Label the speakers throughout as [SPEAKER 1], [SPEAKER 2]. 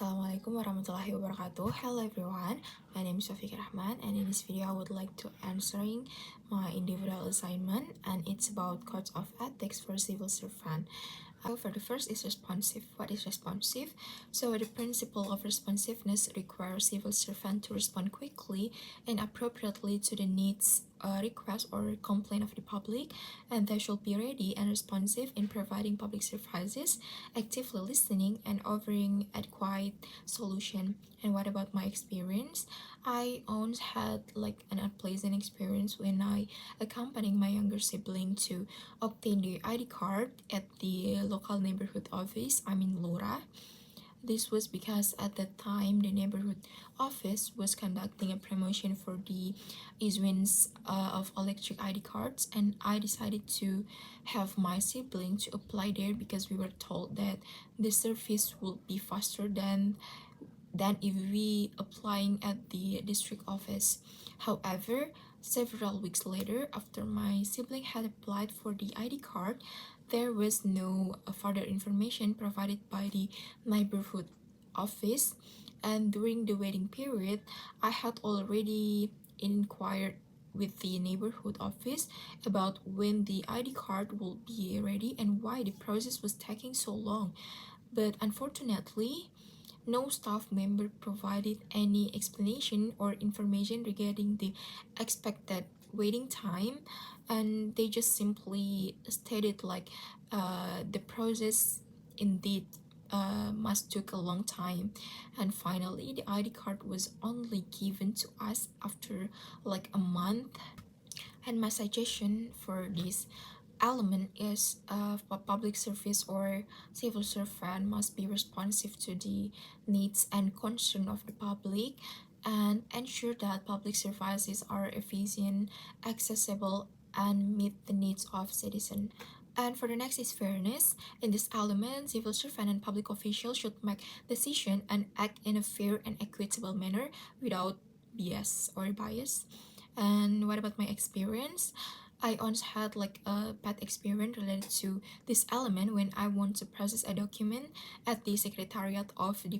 [SPEAKER 1] Assalamualaikum warahmatullahi wabarakatuh. Hello everyone, my name is Wafiqah Rahman, and in this video I would like to answering my individual assignment, and it's about codes of ethics for civil servant. For the first is responsive. What is responsive? So the principle of responsiveness requires civil servant to respond quickly and appropriately to the needs, request or complaint of the public, and they should be ready and responsive in providing public services, actively listening and offering adequate solution. And what about my experience? I once had like an unpleasant experience when I accompanying my younger sibling to obtain the ID card at the local neighborhood office, I mean Lura. This was because at that time the neighborhood office was conducting a promotion for the issuance of electric ID cards, and I decided to have my sibling to apply there because we were told that the service would be faster than if we applying at the district office. However, several weeks later, after my sibling had applied for the ID card, there was no further information provided by the neighborhood office, and during the waiting period, I had already inquired with the neighborhood office about when the ID card will be ready and why the process was taking so long. But unfortunately, no staff member provided any explanation or information regarding the expected waiting time, and they just simply stated like the process indeed must took a long time, and finally the ID card was only given to us after like a month. And my suggestion for this element is public service or civil servant must be responsive to the needs and concern of the public, and ensure that public services are efficient, accessible, and meet the needs of citizens. And for the next is fairness. In this element, civil servant and public officials should make decision and act in a fair and equitable manner without bias. And what about my experience? I once had like a bad experience related to this element when I want to process a document at the Secretariat of the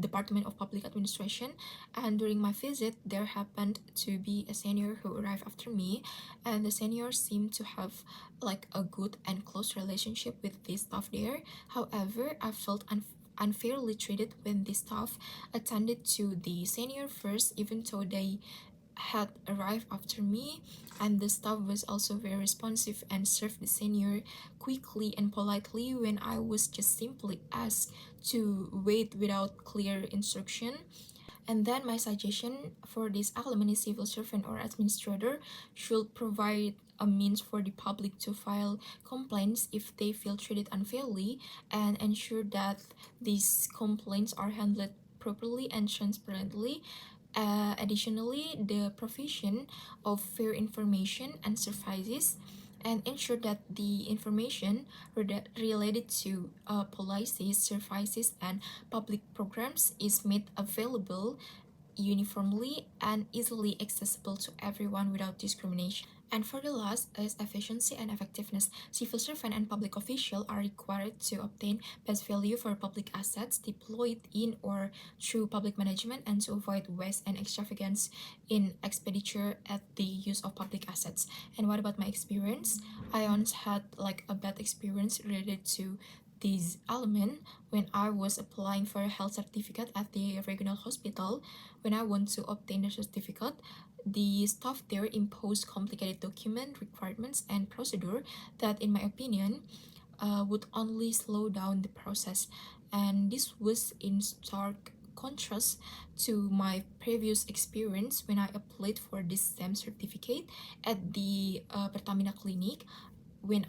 [SPEAKER 1] Department of Public Administration, and during my visit there happened to be a senior who arrived after me, and the senior seemed to have like a good and close relationship with the staff there. However, I felt unfairly treated when the staff attended to the senior first, even though they had arrived after me, and the staff was also very responsive and served the senior quickly and politely when I was just simply asked to wait without clear instruction. And then my suggestion for this element is civil servant or administrator should provide a means for the public to file complaints if they feel treated unfairly, and ensure that these complaints are handled properly and transparently. Additionally, the provision of fair information and services, and ensure that the information related to policies, services, and public programs is made available uniformly and easily accessible to everyone without discrimination. And for the last is efficiency and effectiveness. Civil servant and public official are required to obtain best value for public assets deployed in or through public management, and to avoid waste and extravagance in expenditure at the use of public assets. And what about my experience? I once had like a bad experience related to this element when I was applying for a health certificate at the regional hospital. When I want to obtain the certificate, the staff there imposed complicated document requirements and procedure that, in my opinion, would only slow down the process. And this was in stark contrast to my previous experience when I applied for this same certificate at the Pertamina clinic, where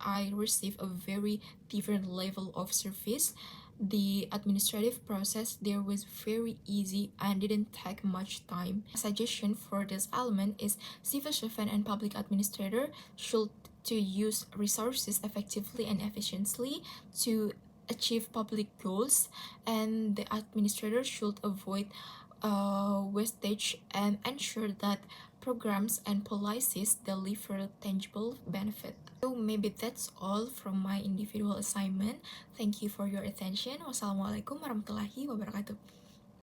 [SPEAKER 1] I received a very different level of service. The administrative process there was very easy and didn't take much time. A suggestion for this element is civil servant and public administrator should to use resources effectively and efficiently to achieve public goals, and the administrator should avoid wastage and ensure that programs and policies deliver tangible benefit. So maybe that's all from my individual assignment. Thank you for your attention. Wassalamualaikum warahmatullahi wabarakatuh.